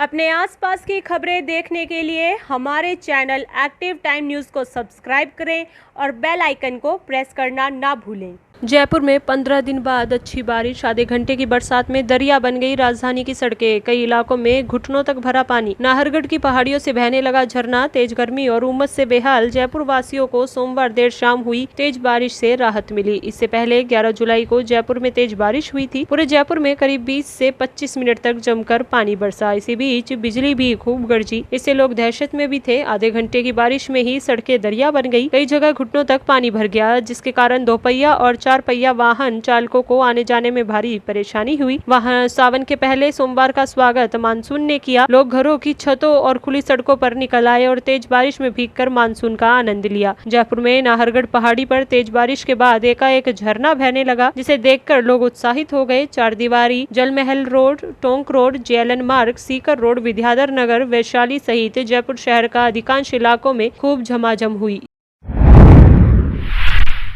अपने आसपास की खबरें देखने के लिए हमारे चैनल एक्टिव टाइम न्यूज़ को सब्सक्राइब करें और बेल आइकन को प्रेस करना ना भूलें। जयपुर में 15 दिन बाद अच्छी बारिश, आधे घंटे की बरसात में दरिया बन गई राजधानी की सड़कें। कई इलाकों में घुटनों तक भरा पानी। नाहरगढ़ की पहाड़ियों से बहने लगा झरना। तेज गर्मी और उमस से बेहाल जयपुर वासियों को सोमवार देर शाम हुई तेज बारिश से राहत मिली। इससे पहले 11 जुलाई को जयपुर में तेज बारिश हुई थी। पूरे जयपुर में करीब 20 से 25 मिनट तक जमकर पानी बरसा। इसी बीच बिजली भी खूब गरजी। इससे लोग दहशत में भी थे। आधे घंटे की बारिश में ही सड़कें दरिया बन गई। कई जगह घुटनों तक पानी भर गया, जिसके कारण दोपहिया और 4 पहिया वाहन चालकों को आने जाने में भारी परेशानी हुई। वहां सावन के पहले सोमवार का स्वागत मानसून ने किया। लोग घरों की छतों और खुली सड़कों पर निकल आए और तेज बारिश में भीगकर मानसून का आनंद लिया। जयपुर में नाहरगढ़ पहाड़ी पर तेज बारिश के बाद एकाएक झरना बहने लगा, जिसे देखकर लोग उत्साहित हो गए। चारदीवारी, Jalmahal road, Tonk road, JLN मार्ग, सीकर रोड, विद्याधर नगर, वैशाली सहित जयपुर शहर का अधिकांश इलाकों में खूब झमाझम हुई।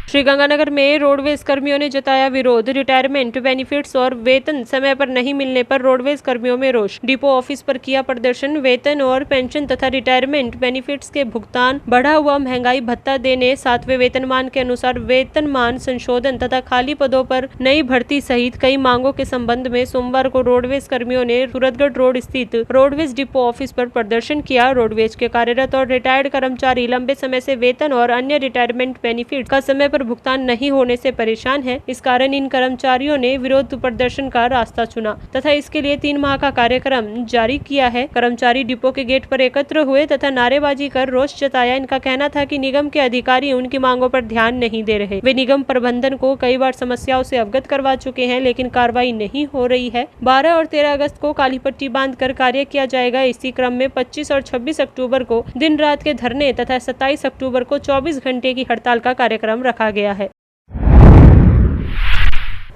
श्रीगंगानगर में रोडवेज कर्मियों ने जताया विरोध। रिटायरमेंट बेनिफिट्स और वेतन समय पर नहीं मिलने पर रोडवेज कर्मियों में रोष। डिपो ऑफिस पर किया प्रदर्शन। वेतन और पेंशन तथा रिटायरमेंट बेनिफिट्स के भुगतान, बढ़ा हुआ महंगाई भत्ता देने, 7वें वेतनमान के अनुसार वेतनमान संशोधन तथा खाली पदों पर नई भर्ती सहित कई मांगों के संबंध में सोमवार को रोडवेज कर्मियों ने सूरतगढ़ रोड स्थित रोडवेज डिपो ऑफिस पर प्रदर्शन किया। रोडवेज के कार्यरत और रिटायर्ड कर्मचारी लंबे समय से वेतन और अन्य रिटायरमेंट बेनिफिट का समय पर भुगतान नहीं होने से परेशान हैं। इस कारण इन कर्मचारियों ने विरोध प्रदर्शन का रास्ता चुना तथा इसके लिए 3 माह का कार्यक्रम जारी किया है। कर्मचारी डिपो के गेट पर एकत्र हुए तथा नारेबाजी कर रोष जताया। इनका कहना था कि निगम के अधिकारी उनकी मांगों पर ध्यान नहीं दे रहे। वे निगम प्रबंधन को कई बार समस्याओं से अवगत करवा चुके हैं, लेकिन कार्रवाई नहीं हो रही है। 12 और 13 अगस्त को काली पट्टी बांधकर कार्य किया जाएगा। इसी क्रम में 25 और 26 अक्टूबर को दिन रात के धरने तथा 27 अक्टूबर को 24 घंटे की हड़ताल का कार्यक्रम रखा गया है।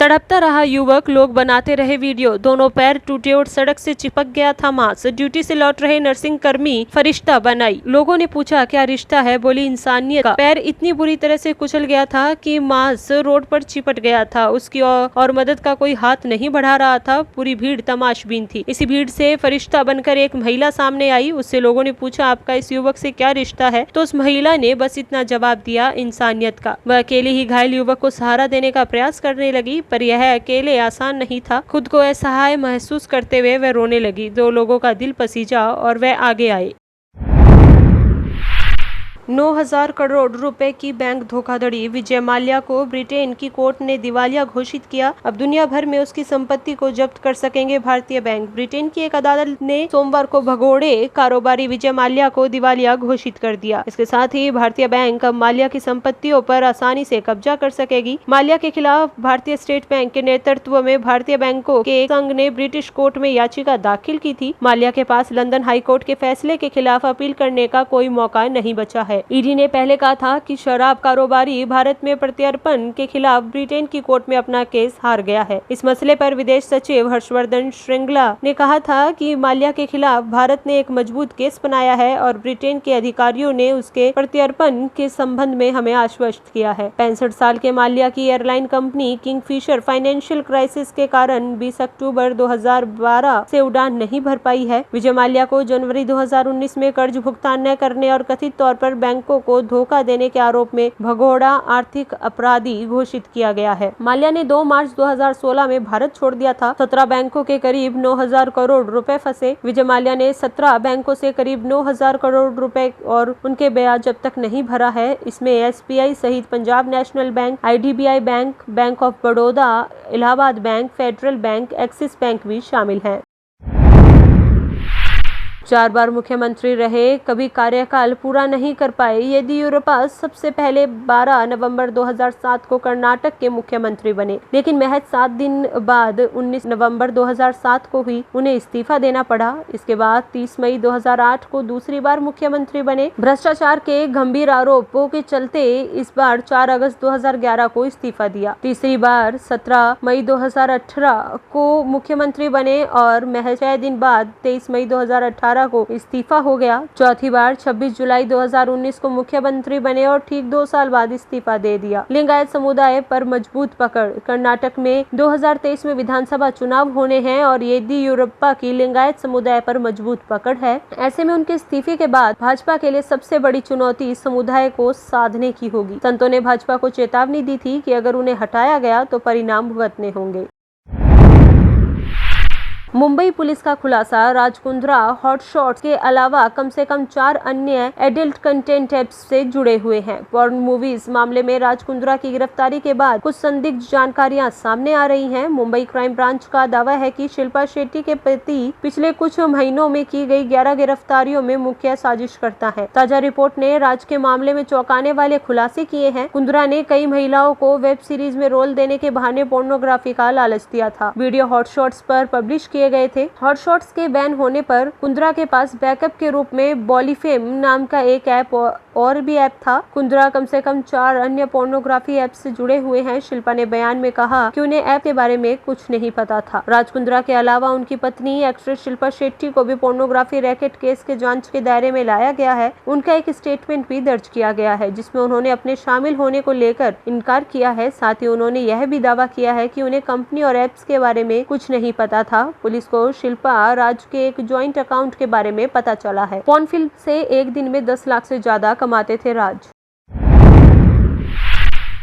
तड़पता रहा युवक, लोग बनाते रहे वीडियो। दोनों पैर टूटे और सड़क से चिपक गया था मांस। ड्यूटी से लौट रहे नर्सिंग कर्मी फरिश्ता बनाई। लोगों ने पूछा क्या रिश्ता है, बोली इंसानियत का। पैर इतनी बुरी तरह से कुचल गया था कि मांस रोड पर चिपट गया था। उसकी और मदद का कोई हाथ नहीं बढ़ा रहा था। पूरी भीड़ तमाशबीन थी। इसी भीड़ से फरिश्ता बनकर एक महिला सामने आई। उससे लोगों ने पूछा आपका इस युवक से क्या रिश्ता है, तो उस महिला ने बस इतना जवाब दिया, इंसानियत का। वह अकेले ही घायल युवक को सहारा देने का प्रयास करने लगी, पर यह अकेले आसान नहीं था। खुद को असहाय महसूस करते हुए वह रोने लगी। 2 लोगों का दिल पसीजा और वह आगे आए। 9,000 करोड़ रुपए की बैंक धोखाधड़ी। विजय माल्या को ब्रिटेन की कोर्ट ने दिवालिया घोषित किया। अब दुनिया भर में उसकी संपत्ति को जब्त कर सकेंगे भारतीय बैंक। ब्रिटेन की एक अदालत ने सोमवार को भगोड़े कारोबारी विजय माल्या को दिवालिया घोषित कर दिया। इसके साथ ही भारतीय बैंक अब माल्या की संपत्तियों पर आसानी से कब्जा कर सकेगी। माल्या के खिलाफ भारतीय स्टेट बैंक के नेतृत्व में भारतीय बैंकों के संघ ने ब्रिटिश कोर्ट में याचिका दाखिल की थी। माल्या के पास लंदन हाई कोर्ट के फैसले के खिलाफ अपील करने का कोई मौका नहीं बचा है। ईडी ने पहले कहा था कि शराब कारोबारी भारत में प्रत्यर्पण के खिलाफ ब्रिटेन की कोर्ट में अपना केस हार गया है। इस मसले पर विदेश सचिव हर्षवर्धन श्रृंगला ने कहा था कि माल्या के खिलाफ भारत ने एक मजबूत केस बनाया है और ब्रिटेन के अधिकारियों ने उसके प्रत्यर्पण के संबंध में हमें आश्वस्त किया है। 65 साल के माल्या की airline company Kingfisher financial crisis के कारण 20 अक्टूबर 2012 से उड़ान नहीं भर पाई है। विजय माल्या को जनवरी 2019 में कर्ज भुगतान न करने और कथित तौर पर बैंकों को धोखा देने के आरोप में भगोड़ा आर्थिक अपराधी घोषित किया गया है। माल्या ने 2 मार्च 2016 में भारत छोड़ दिया था। 17 बैंकों के करीब 9,000 करोड़ रुपए फंसे। विजय माल्या ने 17 बैंकों से करीब 9,000 करोड़ रुपए और उनके ब्याज अब तक नहीं भरा है। इसमें एसबीआई सहित Punjab national bank, IDBI bank, bank of Baroda, Allahabad bank, federal bank, axis bank भी शामिल हैं। 4 बार मुख्यमंत्री रहे, कभी कार्यकाल पूरा नहीं कर पाए। येदियुरप्पा सबसे पहले 12 नवंबर 2007 को कर्नाटक के मुख्यमंत्री बने, लेकिन महज 7 दिन बाद 19 नवंबर 2007 को ही उन्हें इस्तीफा देना पड़ा। इसके बाद 30 मई 2008 को दूसरी बार मुख्यमंत्री बने। भ्रष्टाचार के गंभीर आरोपों के चलते इस बार 4 अगस्त 2011 को इस्तीफा दिया। तीसरी बार 17 मई 2018 को मुख्यमंत्री बने और महज 6 दिन बाद 23 मई 2018 2018 को इस्तीफा हो गया। चौथी बार 26 जुलाई 2019 को मुख्यमंत्री बने और ठीक 2 साल बाद इस्तीफा दे दिया। लिंगायत समुदाय पर मजबूत पकड़। कर्नाटक में 2023 में विधानसभा चुनाव होने हैं और येदियुरप्पा की लिंगायत समुदाय पर मजबूत पकड़ है। ऐसे में उनके इस्तीफे के बाद भाजपा के लिए सबसे बड़ी चुनौती समुदाय को साधने की होगी। संतों ने भाजपा को चेतावनी दी थी कि अगर उन्हें हटाया गया तो परिणाम भुगतने होंगे। मुंबई पुलिस का खुलासा, राज कुंद्रा हॉटशॉट्स के अलावा कम से कम 4 अन्य एडल्ट कंटेंट ऐप्स से जुड़े हुए हैं। पॉर्न मूवीज मामले में राज कुंद्रा की गिरफ्तारी के बाद कुछ संदिग्ध जानकारियां सामने आ रही हैं। मुंबई क्राइम ब्रांच का दावा है कि शिल्पा शेट्टी के पति पिछले कुछ महीनों में की गई 11 गिरफ्तारियों में मुख्य साजिश करता है। ताजा रिपोर्ट ने राज के मामले में चौंकाने वाले खुलासे किए हैं। कुंद्रा ने कई महिलाओं को वेब सीरीज में रोल देने के बहाने पोर्नोग्राफी का लालच दिया था। वीडियो हॉटशॉट्स पर पब्लिश किए गए थे। हॉटशॉट्स के बैन होने पर कुंद्रा के पास बैकअप के रूप में बॉलीफेम नाम का एक ऐप और भी ऐप था। कुंद्रा कम से कम 4 अन्य पोर्नोग्राफी ऐप से जुड़े हुए हैं। शिल्पा ने बयान में कहा कि उन्हें ऐप के बारे में कुछ नहीं पता था। राज कुंद्रा के अलावा उनकी पत्नी एक्ट्रेस शिल्पा शेट्टी को भी पोर्नोग्राफी रैकेट केस के जांच के दायरे में लाया गया है। उनका एक स्टेटमेंट भी दर्ज किया गया है जिसमें उन्होंने अपने शामिल होने को लेकर इनकार किया है। साथ ही उन्होंने यह भी दावा किया है कि उन्हें कंपनी और ऐप्स के बारे में कुछ नहीं पता था। पुलिस को शिल्पा राज के एक ज्वाइंट अकाउंट के बारे में पता चला है। पॉर्न फिल्म से एक दिन में 10 लाख से ज्यादा कमाते थे राज।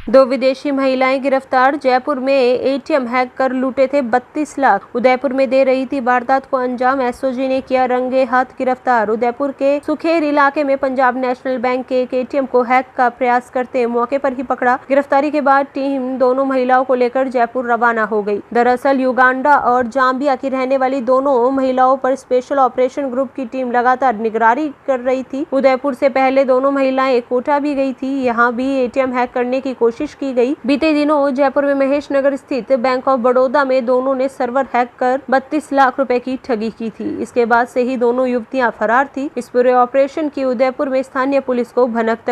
2 विदेशी महिलाएं गिरफ्तार। जयपुर में एटीएम हैक कर लूटे थे 32 लाख। उदयपुर में दे रही थी वारदात को अंजाम। एसओजी ने किया रंगे हाथ गिरफ्तार। उदयपुर के सुखेर इलाके में पंजाब नेशनल बैंक के एक एटीएम को हैक का प्रयास करते मौके पर ही पकड़ा। गिरफ्तारी के बाद टीम दोनों महिलाओं को लेकर जयपुर रवाना हो गई। दरअसल युगांडा और जाम्बिया की रहने वाली दोनों महिलाओं पर स्पेशल ऑपरेशन ग्रुप की टीम लगातार निगरानी कर रही थी। उदयपुर से पहले दोनों महिलाएं कोटा भी गई थी। यहाँ भी एटीएम हैक करने की कोशिश की गई। बीते दिनों जयपुर में महेश नगर स्थित बैंक ऑफ बड़ौदा में दोनों ने सर्वर हैक कर 32 लाख रुपए की ठगी की थी। इसके बाद से ही दोनों युवतियां फरार थी। इस पूरे ऑपरेशन की उदयपुर में स्थानीय पुलिस को भनक तक